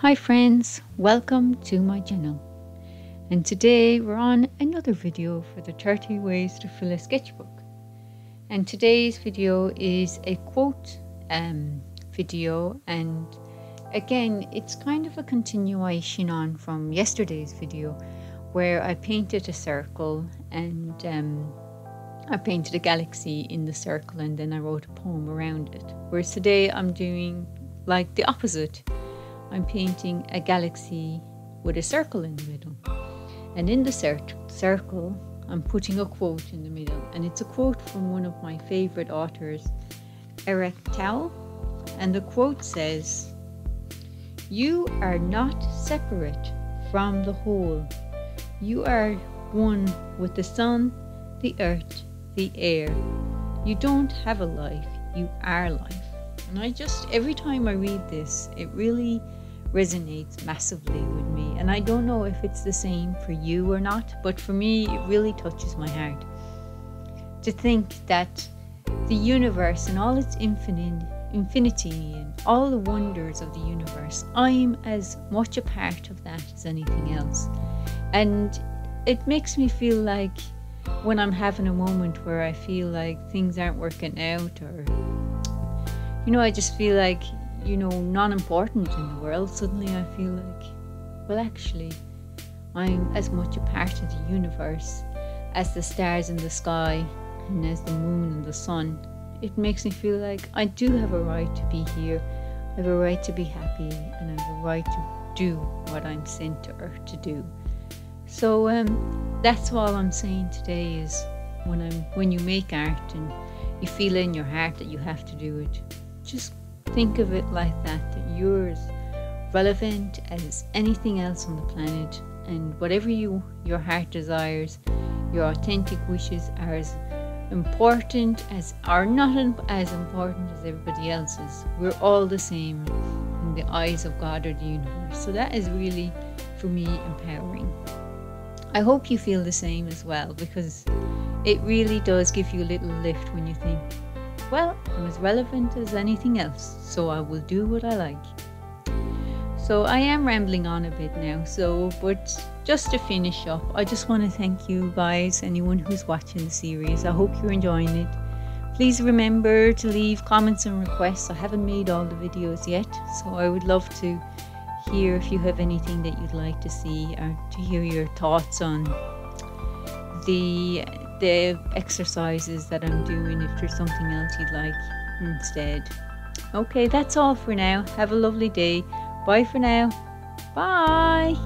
Hi friends, welcome to my channel, and today we're on another video for the 30 ways to fill a sketchbook. And today's video is a quote video, and again it's kind of a continuation on from yesterday's video where I painted a circle and I painted a galaxy in the circle and then I wrote a poem around it, whereas today I'm doing like the opposite. I'm painting a galaxy with a circle in the middle, and in the circle I'm putting a quote in the middle, and it's a quote from one of my favorite authors, Eric Towle, and the quote says, "You are not separate from the whole. You are one with the sun, the earth, the air. You don't have a life, you are life." And every time I read this, it really resonates massively with me, and I don't know if it's the same for you or not, but for me it really touches my heart to think that the universe and all its infinity and all the wonders of the universe, I'm as much a part of that as anything else. And it makes me feel like when I'm having a moment where I feel like things aren't working out, or I just feel like non-important in the world, suddenly I feel like, well, actually I'm as much a part of the universe as the stars in the sky and as the moon and the sun. It makes me feel like I do have a right to be here, I have a right to be happy, and I have a right to do what I'm sent to earth to do. So that's all I'm saying today is when you make art and you feel in your heart that you have to do it, just think of it like that you're as relevant as anything else on the planet, and whatever your heart desires, your authentic wishes are as important as, are not as important as everybody else's. We're all the same in the eyes of God or the universe. So that is really, for me, empowering. I hope you feel the same as well, because it really does give you a little lift when you think, well, I'm as relevant as anything else, so I will do what I like. So I am rambling on a bit now, but just to finish up, I just want to thank you guys, anyone who's watching the series. I hope you're enjoying it. Please remember to leave comments and requests. I haven't made all the videos yet, so I would love to hear if you have anything that you'd like to see, or to hear your thoughts on the exercises that I'm doing, if there's something else you'd like instead. Okay, that's all for now. Have a lovely day. Bye for now. Bye.